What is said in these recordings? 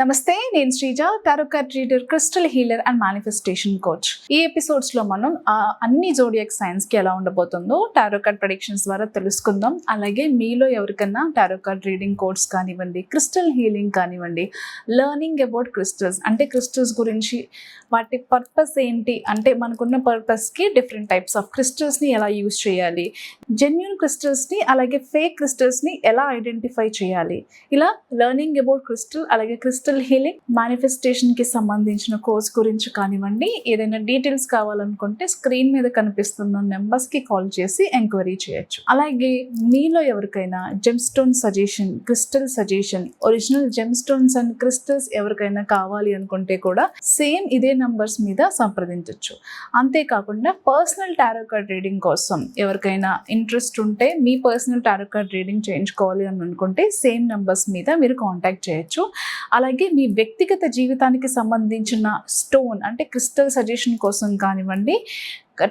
నమస్తే, నేను Sreeja, tarot card reader, crystal healer and manifestation coach. ఈ ఎపిసోడ్స్ లో మనం అన్ని జోడియాక్ సైన్స్ కి ఎలా ఉండబోతుందో టారో కార్డ్ ప్రెడిక్షన్స్ ద్వారా తెలుసుకుందాం. అలాగే మీలో ఎవరికన్నా టారో కార్డ్ రీడింగ్ కోర్స్ కానివ్వండి, క్రిస్టల్ హీలింగ్ కానివ్వండి, లెర్నింగ్ అబౌట్ క్రిస్టల్స్ అంటే క్రిస్టల్స్ గురించి వాటి పర్పస్ ఏంటి, అంటే మనకున్న పర్పస్ కి డిఫరెంట్ టైప్స్ ఆఫ్ క్రిస్టల్స్ ని ఎలా యూజ్ చేయాలి, జెన్యూన్ క్రిస్టల్స్ ని అలాగే ఫేక్ క్రిస్టల్స్ ని ఎలా ఐడెంటిఫై చేయాలి, ఇలా లెర్నింగ్ అబౌట్ క్రిస్టల్ అలాగే క్రిస్టల్ హీలింగ్ మేనిఫెస్టేషన్ కి సంబంధించిన కోర్స్ గురించి కానివ్వండి, ఏదైనా డీటెయిల్స్ కావాలనుకుంటే స్క్రీన్ మీద కనిపిస్తున్న నెంబర్స్ కి కాల్ చేసి ఎంక్వైరీ చేయొచ్చు. అలాగే మీలో ఎవరికైనా gem stone suggestion, crystal suggestion, original gem stones and crystals ఎవరికైనా కావాలి అనుకుంటే కూడా సేమ్ ఇదే నంబర్స్ మీద సంప్రదించవచ్చు. అంతేకాకుండా పర్సనల్ టారో కార్డ్ రీడింగ్ కోసం ఎవరికైనా ఇంట్రెస్ట్ ఉంటే, మీ పర్సనల్ టారో కార్డ్ రీడింగ్ చేయించుకోవాలి అని అనుకుంటే సేమ్ నంబర్స్ మీద మీరు కాంటాక్ట్ చేయొచ్చు. అలాగే మీ వ్యక్తిగత జీవితానికి సంబంధించిన స్టోన్ అంటే క్రిస్టల్ సజెషన్ కోసం కానివ్వండి,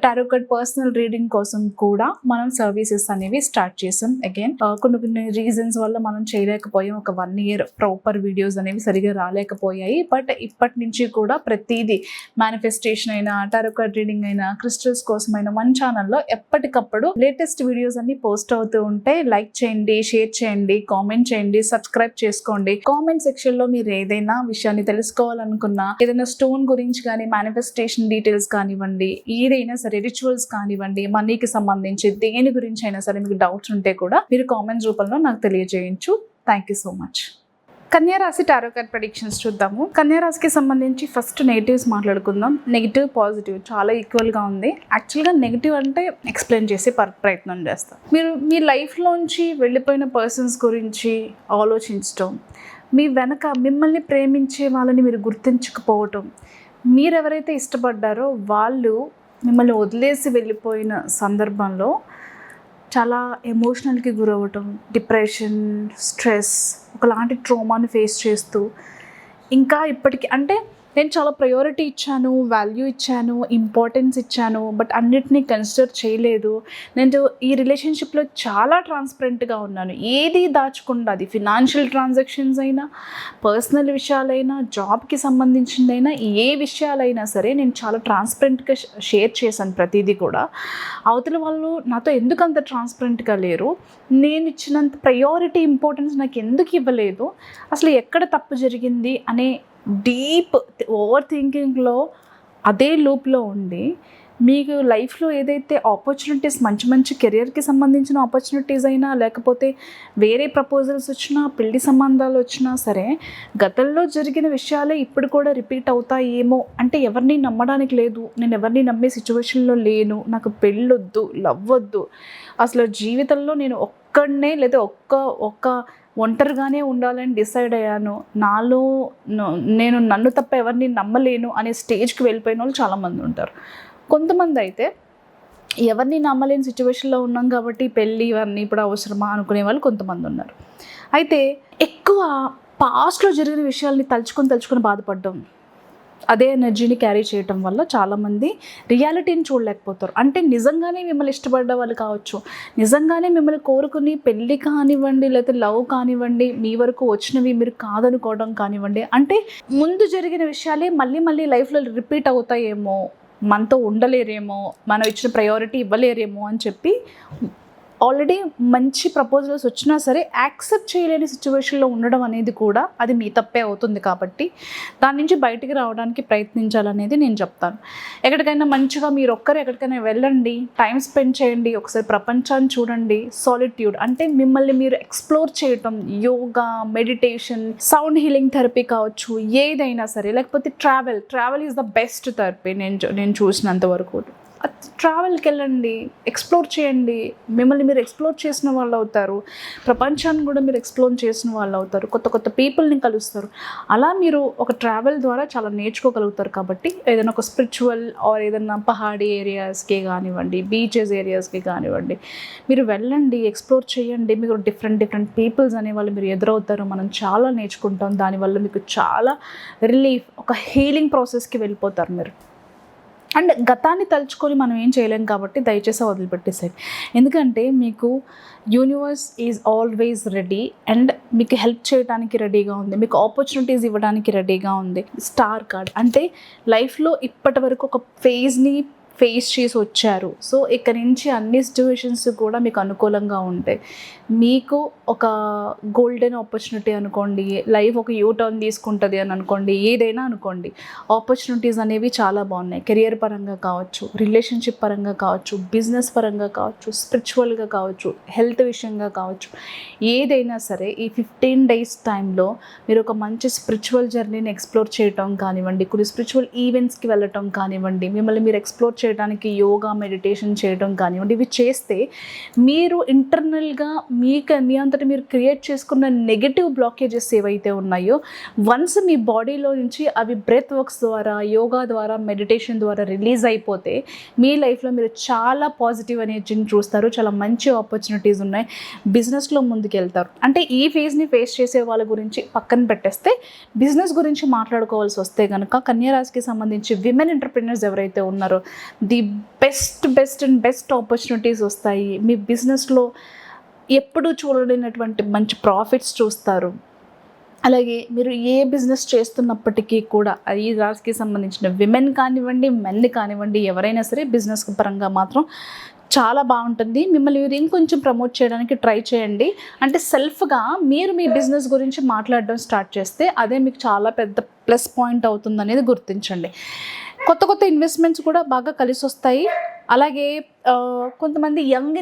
టారో కార్డ్ పర్సనల్ రీడింగ్ కోసం కూడా మనం సర్వీసెస్ అనేవి స్టార్ట్ చేసాం. అగైన్ కొన్ని రీజన్స్ వల్ల మనం చేయలేకపోయాం. ఒక 1 year ప్రాపర్ వీడియోస్ అనేవి సరిగా రాలేకపోయాయి. బట్ ఇప్పటి నుంచి కూడా ప్రతిదీ మేనిఫెస్టేషన్ అయినా, టారో కార్డ్ రీడింగ్ అయినా, క్రిస్టల్స్ కోసమైనా మన ఛానల్లో ఎప్పటికప్పుడు లేటెస్ట్ వీడియోస్ అన్ని పోస్ట్ అవుతూ ఉంటాయి. లైక్ చేయండి, షేర్ చేయండి, కామెంట్ చేయండి, సబ్స్క్రైబ్ చేసుకోండి. కామెంట్ సెక్షన్ లో మీరు ఏదైనా విషయాన్ని తెలుసుకోవాలనుకున్నా, ఏదైనా స్టోన్ గురించి కానీ, మేనిఫెస్టేషన్ డీటెయిల్స్ కానివ్వండి, ఏదైనా సరే రిచువల్స్ కానివ్వండి, మనీకి సంబంధించి దేని గురించి అయినా సరే మీకు డౌట్స్ ఉంటే కూడా మీరు కామెంట్స్ రూపంలో నాకు తెలియజేయచ్చు. Thank you so much. కన్యా రాశి టారో కార్డ్ ప్రెడిక్షన్స్ చూద్దాము. కన్యా రాశికి సంబంధించి ఫస్ట్ నెగిటివ్స్ మాట్లాడుకుందాం. నెగిటివ్ పాజిటివ్ చాలా ఈక్వల్గా ఉంది. యాక్చువల్గా నెగిటివ్ అంటే ఎక్స్ప్లెయిన్ చేసే ప్రయత్నం చేస్తాం. మీరు మీ లైఫ్లోంచి వెళ్ళిపోయిన పర్సన్స్ గురించి ఆలోచించడం, మీ వెనక మిమ్మల్ని ప్రేమించే వాళ్ళని మీరు గుర్తించకపోవటం, మీరెవరైతే ఇష్టపడ్డారో వాళ్ళు మిమ్మల్ని వదిలేసి వెళ్ళిపోయిన సందర్భంలో చాలా ఎమోషనల్కి గురవ్వటం, డిప్రెషన్, స్ట్రెస్, ఒకలాంటి ట్రోమాని ఫేస్ చేస్తూ ఇంకా ఇప్పటికీ అంటే నేను చాలా ప్రయారిటీ ఇచ్చాను, వాల్యూ ఇచ్చాను, ఇంపార్టెన్స్ ఇచ్చాను, బట్ అన్నిటినీ కన్సిడర్ చేయలేదు. నేను ఈ రిలేషన్షిప్లో చాలా ట్రాన్స్పరెంట్గా ఉన్నాను, ఏది దాచకుండా, అది ఫినాన్షియల్ ట్రాన్సాక్షన్స్ అయినా, పర్సనల్ విషయాలైనా, జాబ్కి సంబంధించిందైనా, ఏ విషయాలైనా సరే నేను చాలా ట్రాన్స్పరెంట్గా షేర్ చేశాను ప్రతిదీ కూడా. అవతల వాళ్ళు నాతో ఎందుకు అంత ట్రాన్స్పరెంట్గా లేరు, నేను ఇచ్చినంత ప్రయారిటీ, ఇంపార్టెన్స్ నాకు ఎందుకు ఇవ్వలేదు, అసలు ఎక్కడ తప్పు జరిగింది అనే డీప్ ఓవర్ థింకింగ్లో, అదే లూప్లో ఉండి మీకు లైఫ్లో ఏదైతే ఆపర్చునిటీస్, మంచి మంచి కెరియర్కి సంబంధించిన ఆపర్చునిటీస్ అయినా, లేకపోతే వేరే ప్రపోజల్స్ వచ్చినా, పెళ్లి సంబంధాలు వచ్చినా సరే, గతంలో జరిగిన విషయాలే ఇప్పుడు కూడా రిపీట్ అవుతాయేమో అంటే ఎవరిని నమ్మడానికి లేదు, నేను ఎవరిని నమ్మే సిచ్యువేషన్లో లేను, నాకు పెళ్ళొద్దు, లవ్ వద్దు, అసలు జీవితంలో నేను ఒక్కడనే లేదా ఒక్క ఒంటరిగానే ఉండాలని డిసైడ్ అయ్యాను, నాలో నేను నన్ను తప్ప ఎవరిని నమ్మలేను అనే స్టేజ్కి వెళ్ళిపోయిన వాళ్ళు చాలామంది ఉంటారు. కొంతమంది అయితే ఎవరిని నమ్మలేని సిచ్యువేషన్లో ఉన్నాం కాబట్టి పెళ్ళి ఇవన్నీ ఇప్పుడు అవసరమా అనుకునే వాళ్ళు కొంతమంది ఉన్నారు. అయితే ఎక్కువ పాస్ట్లో జరిగిన విషయాల్ని తలుచుకొని బాధపడ్డం, అదే ఎనర్జీని క్యారీ చేయటం వల్ల చాలామంది రియాలిటీని చూడలేకపోతారు. అంటే నిజంగానే మిమ్మల్ని ఇష్టపడ్డ వాళ్ళు కావచ్చు, నిజంగానే మిమ్మల్ని కోరుకుని పెళ్ళి కానివ్వండి, లేకపోతే లవ్ కానివ్వండి, మీ వరకు వచ్చినవి మీరు కాదనుకోవడం కానివ్వండి, అంటే ముందు జరిగిన విషయాలే మళ్ళీ లైఫ్లో రిపీట్ అవుతాయేమో, మనతో ఉండలేరేమో, మనం ఇచ్చిన ప్రయారిటీ ఇవ్వలేరేమో అని చెప్పి ఆల్రెడీ మంచి ప్రపోజల్స్ వచ్చినా సరే యాక్సెప్ట్ చేయలేని సిచ్యువేషన్లో ఉండడం అనేది కూడా అది మీ తప్పే అవుతుంది. కాబట్టి దాని నుంచి బయటికి రావడానికి ప్రయత్నించాలనేది నేను చెప్తాను. ఎక్కడికైనా మంచిగా మీరు ఒక్కరు ఎక్కడికైనా వెళ్ళండి, టైం స్పెండ్ చేయండి, ఒకసారి ప్రపంచాన్ని చూడండి. సాలిట్యూడ్ అంటే మిమ్మల్ని మీరు ఎక్స్ప్లోర్ చేయటం, yoga, meditation, sound healing therapy కావచ్చు, ఏదైనా సరే, లేకపోతే travel is the best therapy నేను చూసినంత వరకు. ట్రావెల్కి వెళ్ళండి, ఎక్స్ప్లోర్ చేయండి, మిమ్మల్ని మీరు ఎక్స్ప్లోర్ చేసిన వాళ్ళు అవుతారు, ప్రపంచాన్ని కూడా మీరు ఎక్స్ప్లోర్ చేసిన వాళ్ళు అవుతారు, కొత్త పీపుల్ని కలుస్తారు. అలా మీరు ఒక ట్రావెల్ ద్వారా చాలా నేర్చుకోగలుగుతారు. కాబట్టి ఏదైనా ఒక స్పిరిచువల్ ఆర్ ఏదైనా పహాడీ ఏరియాస్కి కానివ్వండి, బీచెస్ ఏరియాస్కి కానివ్వండి, మీరు వెళ్ళండి, ఎక్స్ప్లోర్ చేయండి. మీకు డిఫరెంట్ పీపుల్స్ అనేవాళ్ళు మీరు ఎదురవుతారు, మనం చాలా నేర్చుకుంటాం. దానివల్ల మీకు చాలా రిలీఫ్, ఒక హీలింగ్ ప్రాసెస్కి వెళ్ళిపోతారు మీరు. అండ్ గతాన్ని తలుచుకొని మనం ఏం చేయలేం కాబట్టి దయచేసి వదిలిపెట్టేసేయండి. ఎందుకంటే మీకు universe is always ready and మీకు హెల్ప్ చేయడానికి రెడీగా ఉంది, మీకు ఆపర్చునిటీస్ ఇవ్వడానికి రెడీగా ఉంది. స్టార్ కార్డ్ అంటే లైఫ్లో ఇప్పటి వరకు ఒక ఫేజ్ని ఫేస్ చేసి వచ్చారు. సో ఇక్కడ నుంచి అన్ని సిచ్యువేషన్స్ కూడా మీకు అనుకూలంగా ఉంటాయి. మీకు ఒక గోల్డెన్ ఆపర్చునిటీ అనుకోండి, లైఫ్ ఒక యూటర్న్ తీసుకుంటుంది అని అనుకోండి, ఏదైనా అనుకోండి, ఆపర్చునిటీస్ అనేవి చాలా బాగున్నాయి. కెరియర్ పరంగా కావచ్చు, రిలేషన్షిప్ పరంగా కావచ్చు, బిజినెస్ పరంగా కావచ్చు, స్పిరిచువల్గా కావచ్చు, హెల్త్ విషయంగా కావచ్చు, ఏదైనా సరే ఈ 15 days టైంలో మీరు ఒక మంచి స్పిరిచువల్ జర్నీని ఎక్స్ప్లోర్ చేయటం కానివ్వండి, కొన్ని స్పిరిచువల్ ఈవెంట్స్కి వెళ్ళటం కానివ్వండి, మిమ్మల్ని మీరు ఎక్స్ప్లోర్ చేయడానికి యోగా, మెడిటేషన్ చేయడం కానివ్వండి, ఇవి చేస్తే మీరు ఇంటర్నల్గా మీ అంతటా మీరు క్రియేట్ చేసుకున్న నెగటివ్ బ్లాకేజెస్ ఏవైతే ఉన్నాయో వన్స్ మీ బాడీలో నుంచి అవి బ్రెత్ వర్క్స్ ద్వారా, యోగా ద్వారా, మెడిటేషన్ ద్వారా రిలీజ్ అయిపోతే మీ లైఫ్లో మీరు చాలా పాజిటివ్ ఎనర్జీని చూస్తారు. చాలా మంచి ఆపర్చునిటీస్ ఉన్నాయి, బిజినెస్లో ముందుకెళ్తారు. అంటే ఈ ఫేజ్ని ఫేస్ చేసే వాళ్ళ గురించి పక్కన పెట్టేస్తే బిజినెస్ గురించి మాట్లాడుకోవాల్సి వస్తే కనుక కన్యారాశికి సంబంధించి విమెన్ ఎంటర్ప్రినర్స్ ఎవరైతే ఉన్నారో ది బెస్ట్ ఆపర్చునిటీస్ వస్తాయి. మీ బిజినెస్లో ఎప్పుడు చూడలేనటువంటి మంచి ప్రాఫిట్స్ చూస్తారు. అలాగే మీరు ఏ బిజినెస్ చేస్తున్నప్పటికీ కూడా ఈ రాశికి సంబంధించిన విమెన్ కానివ్వండి, మెన్ కానివ్వండి, ఎవరైనా సరే బిజినెస్ పరంగా మాత్రం చాలా బాగుంటుంది. మిమ్మల్ని మీరు ఇంకొంచెం ప్రమోట్ చేయడానికి ట్రై చేయండి. అంటే సెల్ఫ్గా మీరు మీ బిజినెస్ గురించి మాట్లాడడం స్టార్ట్ చేస్తే అదే మీకు చాలా పెద్ద ప్లస్ పాయింట్ అవుతుంది అనేది గుర్తించండి. కొత్త ఇన్వెస్ట్మెంట్స్ కూడా బాగా కలిసి వస్తాయి. అలాగే కొంతమంది యంగ్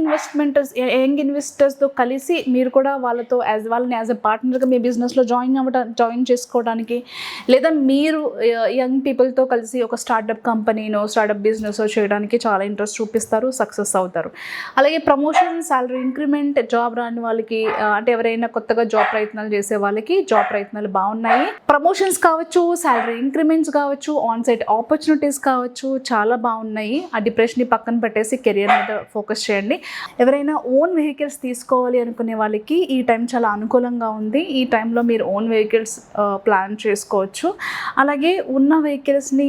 ఇన్వెస్టర్స్తో కలిసి మీరు కూడా వాళ్ళని యాజ్ ఎ పార్ట్నర్గా మీ బిజినెస్లో జాయిన్ చేసుకోవడానికి, లేదా మీరు యంగ్ పీపుల్తో కలిసి ఒక స్టార్టప్ కంపెనీనో స్టార్టప్ బిజినెస్ చేయడానికి చాలా ఇంట్రెస్ట్ చూపిస్తారు, సక్సెస్ అవుతారు. అలాగే ప్రమోషన్, శాలరీ ఇంక్రిమెంట్, జాబ్ రాని వాళ్ళకి అంటే ఎవరైనా కొత్తగా జాబ్ ప్రయత్నాలు చేసే వాళ్ళకి జాబ్ ప్రయత్నాలు బాగున్నాయి. ప్రమోషన్స్ కావచ్చు, శాలరీ ఇంక్రిమెంట్స్ కావచ్చు, ఆన్ సైట్ ఆపర్చునిటీస్ కావచ్చు, చాలా బాగున్నాయి. ఆ డిప్రెషన్ని పక్కన పెట్టేసి కెరియర్ మీద ఫోకస్ చేయండి. ఎవరైనా ఓన్ వెహికల్స్ తీసుకోవాలి అనుకునే వాళ్ళకి ఈ టైం చాలా అనుకూలంగా ఉంది. ఈ టైంలో మీరు ఓన్ వెహికల్స్ ప్లాన్ చేసుకోవచ్చు. అలాగే ఉన్న వెహికల్స్ని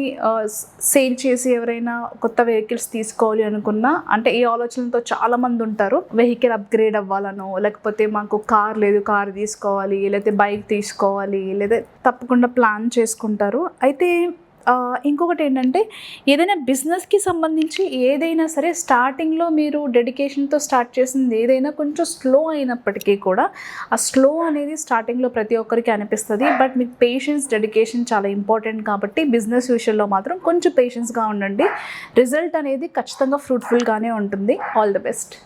సేల్ చేసి ఎవరైనా కొత్త వెహికల్స్ తీసుకోవాలి అనుకున్నా, అంటే ఈ ఆలోచనలతో చాలామంది ఉంటారు. వెహికల్ అప్గ్రేడ్ అవ్వాలనో, లేకపోతే మాకు కార్ లేదు, కార్ తీసుకోవాలి, లేకపోతే బైక్ తీసుకోవాలి, లేదా తప్పకుండా ప్లాన్ చేసుకుంటారు. అయితే ఇంకొకటి ఏంటంటే ఏదైనా బిజినెస్కి సంబంధించి ఏదైనా సరే స్టార్టింగ్లో మీరు డెడికేషన్తో స్టార్ట్ చేసింది ఏదైనా కొంచెం స్లో అయినప్పటికీ కూడా ఆ స్లో అనేది స్టార్టింగ్లో ప్రతి ఒక్కరికి అనిపిస్తుంది. బట్ మీకు పేషెన్స్, డెడికేషన్ చాలా ఇంపార్టెంట్ కాబట్టి బిజినెస్ విషయంలో మాత్రం కొంచెం పేషెన్స్గా ఉండండి. రిజల్ట్ అనేది ఖచ్చితంగా ఫ్రూట్ఫుల్గానే ఉంటుంది. All the best.